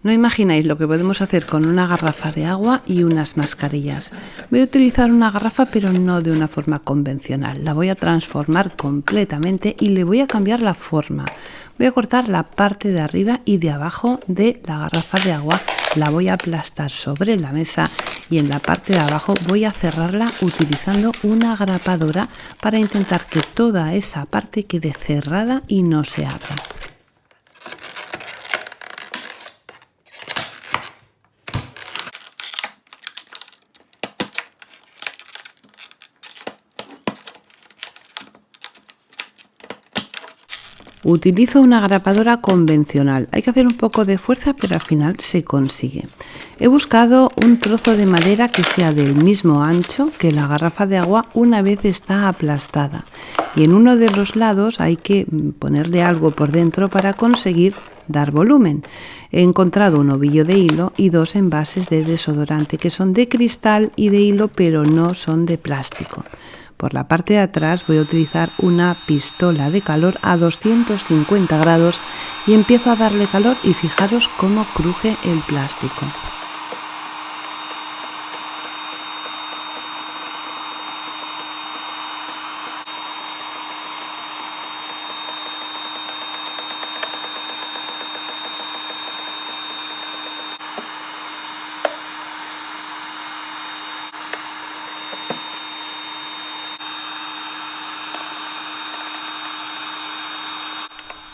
No imagináis lo que podemos hacer con una garrafa de agua y unas mascarillas. Voy a utilizar una garrafa, pero no de una forma convencional. La voy a transformar completamente y le voy a cambiar la forma. Voy a cortar la parte de arriba y de abajo de la garrafa de agua. La voy a aplastar sobre la mesa y en la parte de abajo voy a cerrarla utilizando una grapadora para intentar que toda esa parte quede cerrada y no se abra. Utilizo una grapadora convencional. Hay que hacer un poco de fuerza, pero al final se consigue. He buscado un trozo de madera que sea del mismo ancho que la garrafa de agua una vez está aplastada. Y en uno de los lados hay que ponerle algo por dentro para conseguir dar volumen. He encontrado un ovillo de hilo y dos envases de desodorante que son de cristal y de hilo, pero no son de plástico. Por la parte de atrás voy a utilizar una pistola de calor a 250 grados y empiezo a darle calor y fijaros cómo cruje el plástico.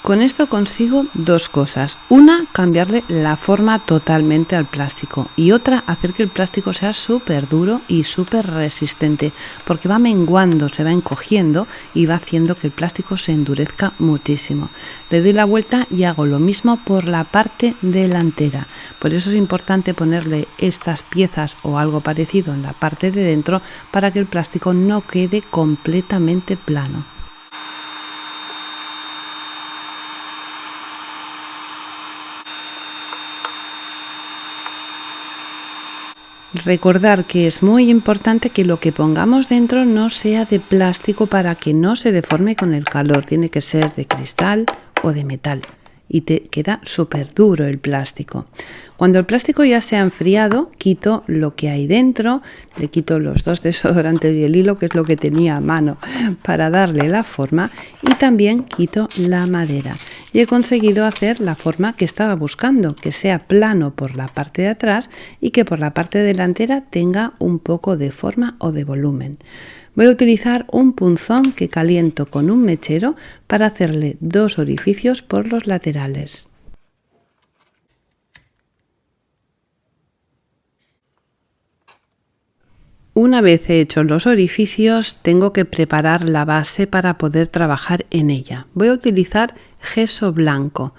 Con esto consigo dos cosas. Una, cambiarle la forma totalmente al plástico y otra, hacer que el plástico sea súper duro y súper resistente, porque va menguando, se va encogiendo y va haciendo que el plástico se endurezca muchísimo. Le doy la vuelta y hago lo mismo por la parte delantera. Por eso es importante ponerle estas piezas o algo parecido en la parte de dentro para que el plástico no quede completamente plano. Recordar que es muy importante que lo que pongamos dentro no sea de plástico para que no se deforme con el calor. Tiene que ser de cristal o de metal y te queda súper duro el plástico. Cuando el plástico ya se ha enfriado, quito lo que hay dentro, le quito los dos desodorantes y el hilo, que es lo que tenía a mano para darle la forma, y también quito la madera. Y he conseguido hacer la forma que estaba buscando, que sea plano por la parte de atrás y que por la parte delantera tenga un poco de forma o de volumen. Voy a utilizar un punzón que caliento con un mechero para hacerle dos orificios por los laterales. Una vez hechos los orificios, tengo que preparar la base para poder trabajar en ella. Voy a utilizar gesso blanco.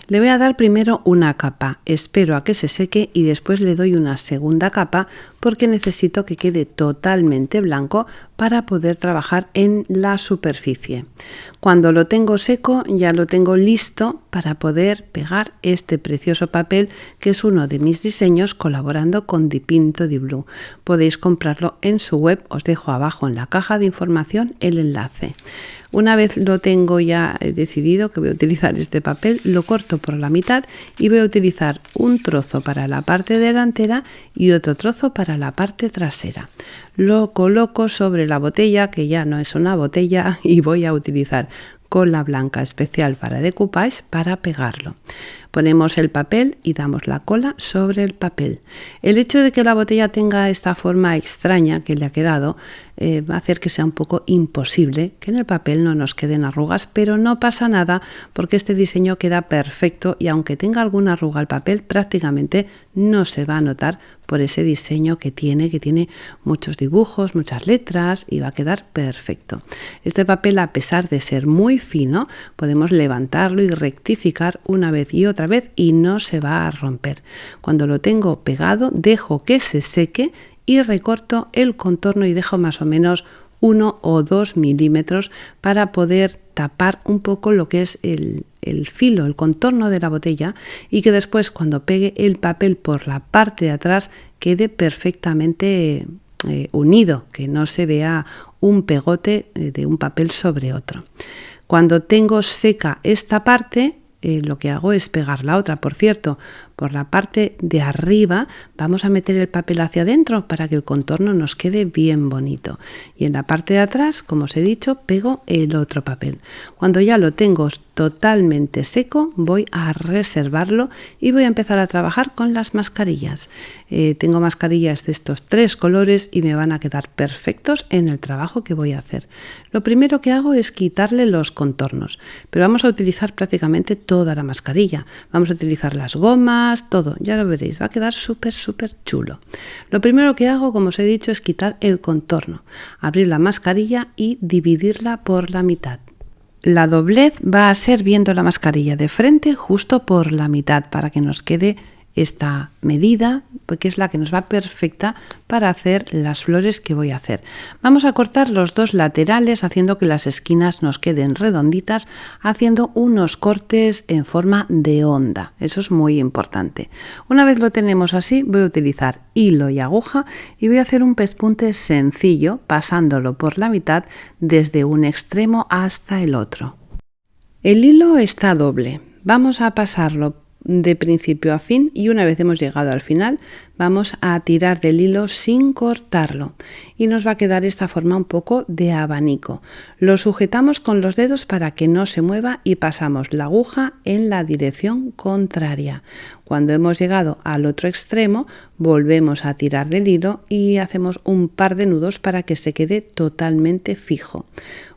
Le voy a dar primero una capa, espero a que se seque y después le doy una segunda capa porque necesito que quede totalmente blanco para poder trabajar en la superficie. Cuando lo tengo seco ya lo tengo listo para poder pegar este precioso papel que es uno de mis diseños colaborando con Dipinto di Blu. Podéis comprarlo en su web, os dejo abajo en la caja de información el enlace. Una vez lo tengo ya decidido que voy a utilizar este papel, lo corto por la mitad y voy a utilizar un trozo para la parte delantera y otro trozo para la parte trasera. Lo coloco sobre la botella, que ya no es una botella, y voy a utilizar cola blanca especial para decoupage para pegarlo. Ponemos el papel y damos la cola sobre el papel. El hecho de que la botella tenga esta forma extraña que le ha quedado va a hacer que sea un poco imposible que en el papel no nos queden arrugas, pero no pasa nada porque este diseño queda perfecto y aunque tenga alguna arruga el papel prácticamente no se va a notar por ese diseño que tiene muchos dibujos, muchas letras y va a quedar perfecto. Este papel, a pesar de ser muy fino, podemos levantarlo y rectificar una vez y otra vez y no se va a romper. Cuando lo tengo pegado, dejo que se seque y recorto el contorno y dejo más o menos 1 o 2 milímetros para poder tapar un poco lo que es el filo, el contorno de la botella y que después cuando pegue el papel por la parte de atrás quede perfectamente unido, que no se vea un pegote de un papel sobre otro. Cuando tengo seca esta parte, lo que hago es pegar la otra. Por cierto, por la parte de arriba vamos a meter el papel hacia adentro para que el contorno nos quede bien bonito. Y en la parte de atrás, como os he dicho, pego el otro papel. Cuando ya lo tengo totalmente seco, voy a reservarlo y voy a empezar a trabajar con las mascarillas. Tengo mascarillas de estos 3 colores y me van a quedar perfectos en el trabajo que voy a hacer. Lo primero que hago es quitarle los contornos, pero vamos a utilizar prácticamente toda la mascarilla. Vamos a utilizar las gomas, todo, ya lo veréis, va a quedar súper chulo. Lo primero que hago, como os he dicho, es quitar el contorno, abrir la mascarilla y dividirla por la mitad. La doblez va a ser viendo la mascarilla de frente justo por la mitad para que nos quede esta medida, que es la que nos va perfecta para hacer las flores que voy a hacer. Vamos a cortar los 2 laterales haciendo que las esquinas nos queden redonditas, haciendo unos cortes en forma de onda. Eso es muy importante. Una vez lo tenemos así, voy a utilizar hilo y aguja y voy a hacer un pespunte sencillo pasándolo por la mitad desde un extremo hasta el otro. El hilo está doble. Vamos a pasarlo de principio a fin y una vez hemos llegado al final vamos a tirar del hilo sin cortarlo y nos va a quedar esta forma un poco de abanico. Lo sujetamos con los dedos para que no se mueva y pasamos la aguja en la dirección contraria. Cuando hemos llegado al otro extremo volvemos a tirar del hilo y hacemos un par de nudos para que se quede totalmente fijo.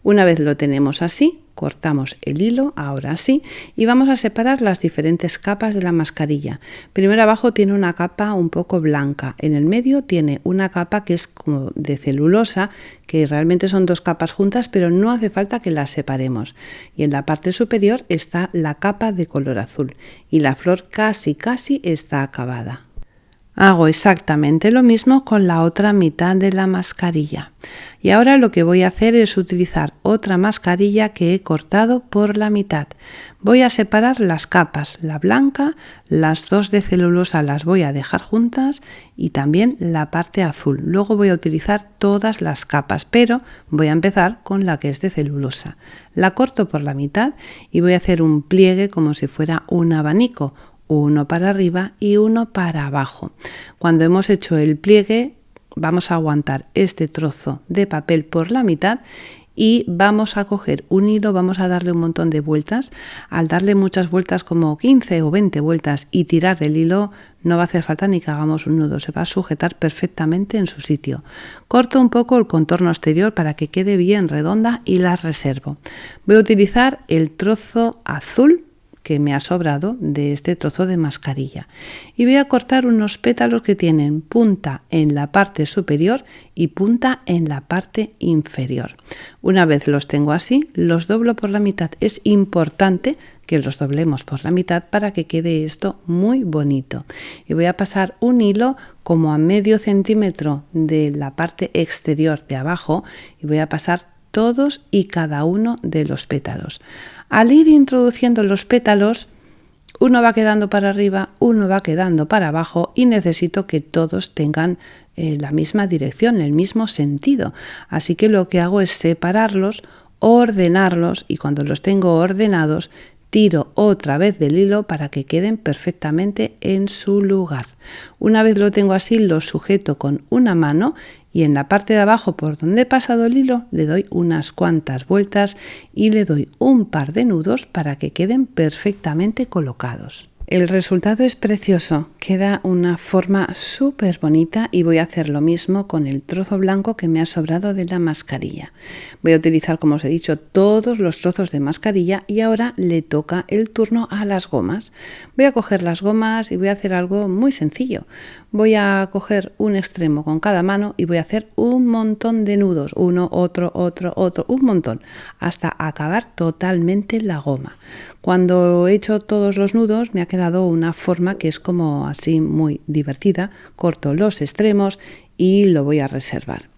Una vez lo tenemos así, cortamos el hilo, ahora sí, y vamos a separar las diferentes capas de la mascarilla. Primero abajo tiene una capa un poco blanca, en el medio tiene una capa que es como de celulosa, que realmente son 2 capas juntas, pero no hace falta que las separemos. Y en la parte superior está la capa de color azul y la flor casi está acabada. Hago exactamente lo mismo con la otra mitad de la mascarilla. Y ahora lo que voy a hacer es utilizar otra mascarilla que he cortado por la mitad. Voy a separar las capas, la blanca, las 2 de celulosa las voy a dejar juntas y también la parte azul. Luego voy a utilizar todas las capas, pero voy a empezar con la que es de celulosa. La corto por la mitad y voy a hacer un pliegue como si fuera un abanico. Uno para arriba y uno para abajo. Cuando hemos hecho el pliegue vamos a aguantar este trozo de papel por la mitad y vamos a coger un hilo, vamos a darle un montón de vueltas. Al darle muchas vueltas, como 15 o 20 vueltas, y tirar el hilo, no va a hacer falta ni que hagamos un nudo, se va a sujetar perfectamente en su sitio. Corto un poco el contorno exterior para que quede bien redonda y la reservo. Voy a utilizar el trozo azul que me ha sobrado de este trozo de mascarilla y voy a cortar unos pétalos que tienen punta en la parte superior y punta en la parte inferior. Una vez los tengo así, los doblo por la mitad. Es importante que los doblemos por la mitad para que quede esto muy bonito. Y voy a pasar un hilo como a medio centímetro de la parte exterior de abajo y voy a pasar todos y cada uno de los pétalos. Al ir introduciendo los pétalos, uno va quedando para arriba, uno va quedando para abajo y necesito que todos tengan la misma dirección, el mismo sentido. Así que lo que hago es separarlos, ordenarlos y cuando los tengo ordenados, tiro otra vez del hilo para que queden perfectamente en su lugar. Una vez lo tengo así, lo sujeto con una mano y en la parte de abajo por donde he pasado el hilo le doy unas cuantas vueltas y le doy un par de nudos para que queden perfectamente colocados. El resultado es precioso, queda una forma súper bonita y voy a hacer lo mismo con el trozo blanco que me ha sobrado de la mascarilla. Voy a utilizar, como os he dicho, todos los trozos de mascarilla y ahora le toca el turno a las gomas. Voy a coger las gomas y voy a hacer algo muy sencillo. Voy a coger un extremo con cada mano y voy a hacer un montón de nudos, uno, otro, un montón, hasta acabar totalmente la goma. Cuando he hecho todos los nudos me ha quedado una forma que es como así muy divertida. Corto los extremos y lo voy a reservar.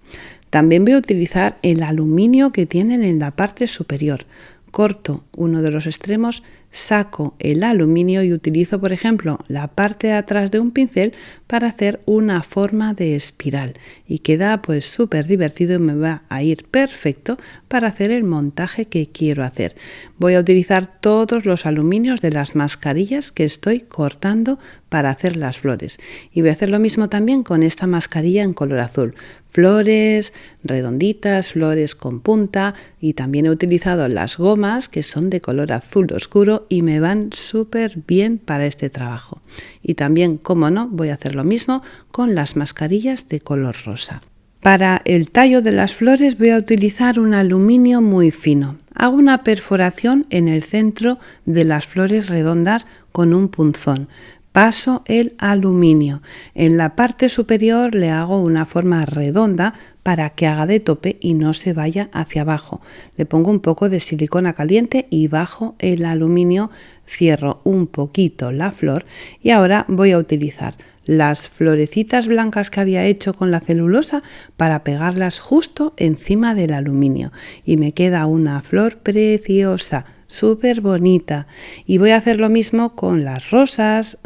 También voy a utilizar el aluminio que tienen en la parte superior. Corto uno de los extremos, saco el aluminio y utilizo, por ejemplo, la parte de atrás de un pincel para hacer una forma de espiral y queda pues súper divertido y me va a ir perfecto para hacer el montaje que quiero hacer. Voy a utilizar todos los aluminios de las mascarillas que estoy cortando para hacer las flores y voy a hacer lo mismo también con esta mascarilla en color azul. Flores redonditas, flores con punta, y también he utilizado las gomas que son de color azul oscuro y me van súper bien para este trabajo. Y también, como no, voy a hacer lo mismo con las mascarillas de color rosa. Para el tallo de las flores voy a utilizar un aluminio muy fino. Hago una perforación en el centro de las flores redondas con un punzón. Paso el aluminio. En la parte superior le hago una forma redonda para que haga de tope y no se vaya hacia abajo. Le pongo un poco de silicona caliente y bajo el aluminio, cierro un poquito la flor y ahora voy a utilizar las florecitas blancas que había hecho con la celulosa para pegarlas justo encima del aluminio y me queda una flor preciosa, súper bonita. Y voy a hacer lo mismo con las rosas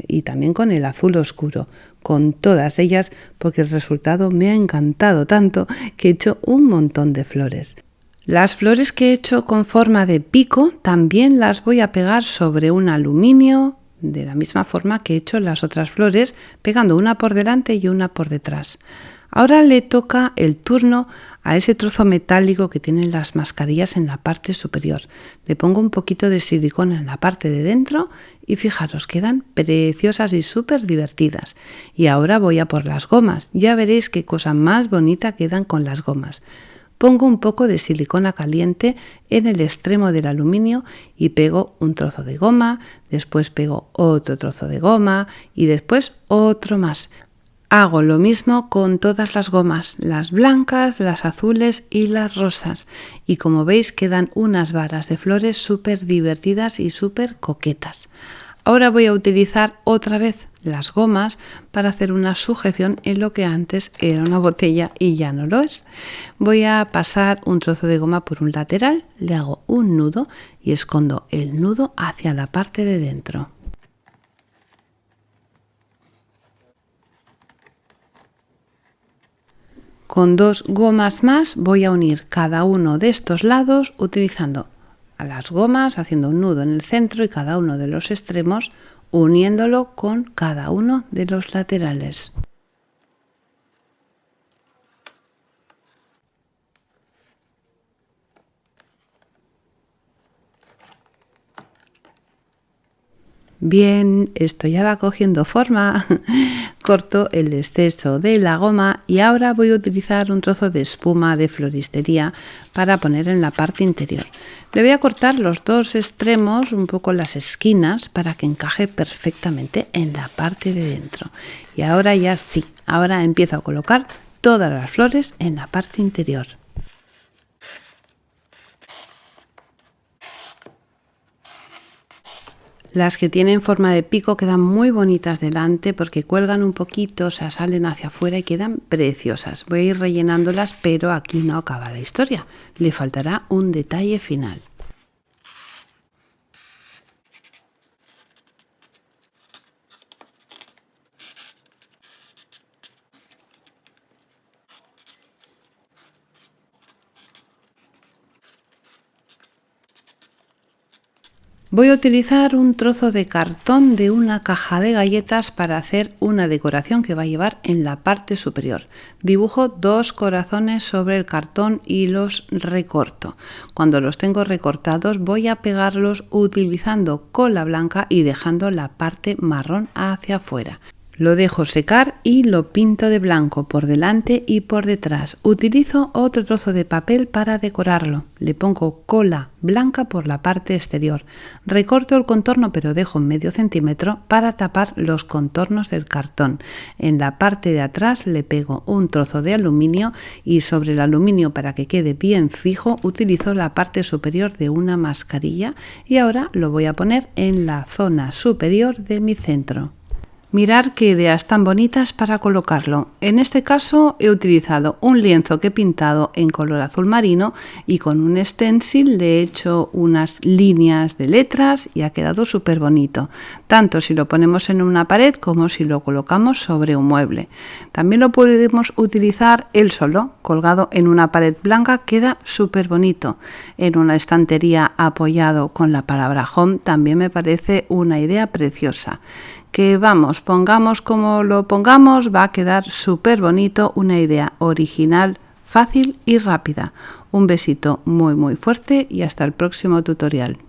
y también con el azul oscuro, con todas ellas, porque el resultado me ha encantado tanto que he hecho un montón de flores. Las flores que he hecho con forma de pico también las voy a pegar sobre un aluminio de la misma forma que he hecho las otras flores, pegando una por delante y una por detrás. Ahora le toca el turno a ese trozo metálico que tienen las mascarillas en la parte superior. Le pongo un poquito de silicona en la parte de dentro y fijaros, quedan preciosas y súper divertidas. Y ahora voy a por las gomas. Ya veréis qué cosa más bonita quedan con las gomas. Pongo un poco de silicona caliente en el extremo del aluminio y pego un trozo de goma, después pego otro trozo de goma y después otro más. Hago lo mismo con todas las gomas, las blancas, las azules y las rosas. Y como veis quedan unas varas de flores súper divertidas y súper coquetas. Ahora voy a utilizar otra vez las gomas para hacer una sujeción en lo que antes era una botella y ya no lo es. Voy a pasar un trozo de goma por un lateral, le hago un nudo y escondo el nudo hacia la parte de dentro. Con dos gomas más voy a unir cada uno de estos lados utilizando a las gomas, haciendo un nudo en el centro y cada uno de los extremos uniéndolo con cada uno de los laterales. Bien, esto ya va cogiendo forma. Corto el exceso de la goma y ahora voy a utilizar un trozo de espuma de floristería para poner en la parte interior. Le voy a cortar los dos extremos, un poco las esquinas, para que encaje perfectamente en la parte de dentro. Y ahora ya sí, ahora empiezo a colocar todas las flores en la parte interior. Las que tienen forma de pico quedan muy bonitas delante porque cuelgan un poquito, o sea, salen hacia afuera y quedan preciosas. Voy a ir rellenándolas, pero aquí no acaba la historia. Le faltará un detalle final. Voy a utilizar un trozo de cartón de una caja de galletas para hacer una decoración que va a llevar en la parte superior. Dibujo dos corazones sobre el cartón y los recorto. Cuando los tengo recortados voy a pegarlos utilizando cola blanca y dejando la parte marrón hacia afuera. Lo dejo secar y lo pinto de blanco por delante y por detrás. Utilizo otro trozo de papel para decorarlo. Le pongo cola blanca por la parte exterior. Recorto el contorno pero dejo medio centímetro para tapar los contornos del cartón. En la parte de atrás le pego un trozo de aluminio y sobre el aluminio, para que quede bien fijo, utilizo la parte superior de una mascarilla y ahora lo voy a poner en la zona superior de mi centro. Mirar qué ideas tan bonitas para colocarlo. En este caso he utilizado un lienzo que he pintado en color azul marino y con un stencil le he hecho unas líneas de letras y ha quedado súper bonito, tanto si lo ponemos en una pared como si lo colocamos sobre un mueble. También lo podemos utilizar él solo, colgado en una pared blanca, queda súper bonito. En una estantería apoyado con la palabra home también me parece una idea preciosa. Que vamos, pongamos como lo pongamos, va a quedar súper bonito, una idea original, fácil y rápida. Un besito muy fuerte y hasta el próximo tutorial.